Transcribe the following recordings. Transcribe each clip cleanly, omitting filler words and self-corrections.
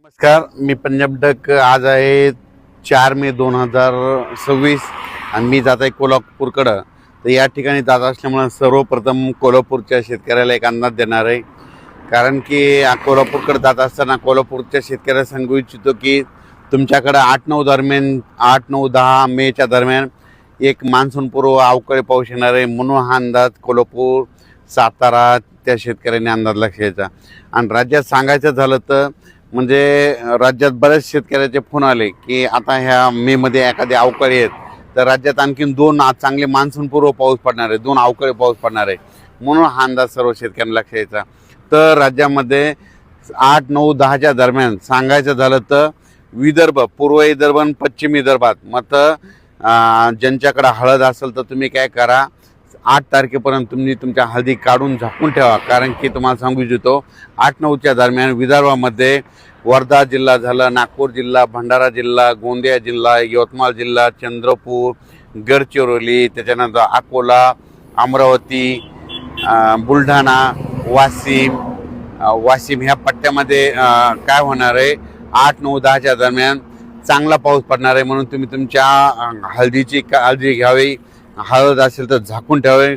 नमस्कार, मी पंजाब डक. आज आहे 4 मे 2026 आणि मी जात आहे कोल्हापूरकडं. तर या ठिकाणी जात असल्यामुळे सर्वप्रथम कोल्हापूरच्या शेतकऱ्याला एक अंदाज देणार आहे. कारण की कोल्हापूरकडे जात असताना कोल्हापूरच्या शेतकऱ्याला सांगू इच्छितो की तुमच्याकडं 8-9 मेच्या दरम्यान एक मान्सूनपूर्व अवकाळी पाऊस येणार आहे. म्हणून हा अंदाज कोल्हापूर, सातारा त्या शेतकऱ्यांनी अंदाज लक्ष द्यायचा. आणि राज्यात सांगायचं झालं तर म्हणजे राज्यात बऱ्याच शेतकऱ्याचे फोन आले की आता ह्या मेमध्ये एखादे अवकाळी आहेत, तर राज्यात आणखीन 2 चांगले मान्सूनपूर्व पाऊस पडणार आहे, 2 अवकाळी पाऊस पडणार आहे. म्हणून हा अंदाज सर्व शेतकऱ्यांना लक्ष द्यायचा. तर राज्यामध्ये 8-9-10च्या दरम्यान सांगायचं झालं तर विदर्भ, पूर्व विदर्भ आणि पश्चिम विदर्भात मग ज्यांच्याकडे हळद असेल तर तुम्ही काय करा, 8 तारखेपर्यंत तुम्ही तुमच्या हळदी काढून झाकून ठेवा. कारण की तुम्हाला सांगू इच्छितो 8-9च्या दरम्यान विदर्भामध्ये वर्धा जिल्हा झालं, नागपूर जिल्हा, भंडारा जिल्हा, गोंदिया जिल्हा, यवतमाळ जिल्हा, चंद्रपूर, गडचिरोली, त्याच्यानंतर अकोला, अमरावती, बुलढाणा, वाशिम ह्या पट्ट्यामध्ये काय होणार आहे, 8-9-10च्या दरम्यान चांगला पाऊस पडणार आहे. म्हणून तुम्ही तुमच्या हळदीची काळजी घ्यावी. हळद असेल तर झाकून ठेवावे.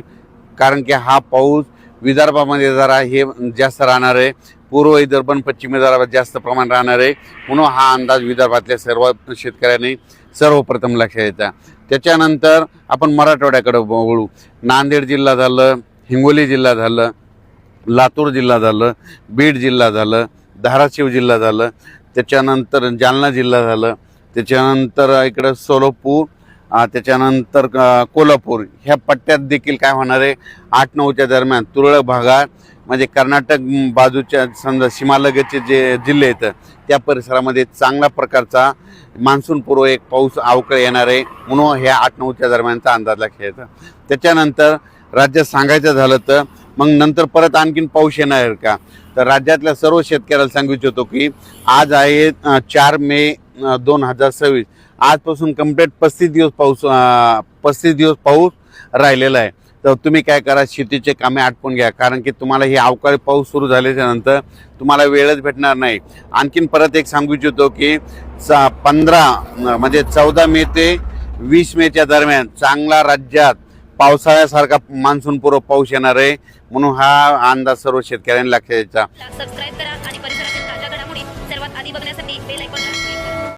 कारण की हा पाऊस विदर्भामध्ये जरा हे जास्त राहणार आहे, पूर्व विदर्भ आणि पश्चिम विदर्भात जास्त प्रमाण राहणार आहे. म्हणून हा अंदाज विदर्भातल्या सर्व शेतकऱ्यांनी सर्वप्रथम लक्ष द्यायचा. त्याच्यानंतर आपण मराठवाड्याकडे वळू. नांदेड जिल्हा झालं, हिंगोली जिल्हा झालं, लातूर जिल्हा झालं, बीड जिल्हा झालं, धाराशिव जिल्हा झालं, त्याच्यानंतर जालना जिल्हा झालं, त्याच्यानंतर इकडं सोलापूर, त्याच्यानंतर कोल्हापूर ह्या पट्ट्यात देखील काय होणार आहे, 8-9च्या दरम्यान तुरळक भागात म्हणजे कर्नाटक बाजूच्या समजा सीमालगतचे जे जिल्हे आहेत त्या परिसरामध्ये चांगल्या प्रकारचा मान्सूनपूर्व एक पाऊस अवकाळी येणार आहे. म्हणून ह्या 8-9च्या दरम्यानचा अंदाज लक्षात घ्यायचा. त्याच्यानंतर राज्यात सांगायचं झालं तर मग नंतर परत आणखीन पाऊस येणार का, तर राज्यातल्या सर्व शेतकऱ्याला सांगू इच्छितो की आज आहे 4 मे 2026. आजपासून कंप्लीट 35 दिवस पाऊस राहिलेला आहे. तर तुम्ही काय करा, शेतीचे कामे आटपून घ्या. कारण की तुम्हाला ही अवकाळी पाऊस सुरू झाल्याच्या नंतर तुम्हाला वेळच भेटणार नाही. आणखीन परत एक सांगू इच्छितो की 14 मे ते 20 मेच्या दरम्यान चांगला राज्यात पावसाळ्यासारखा मान्सूनपूर्व पाऊस येणार आहे. म्हणून हा अंदाज सर्व शेतकऱ्यांनी लक्षात द्यायचा. सबस्क्राइब करा आणि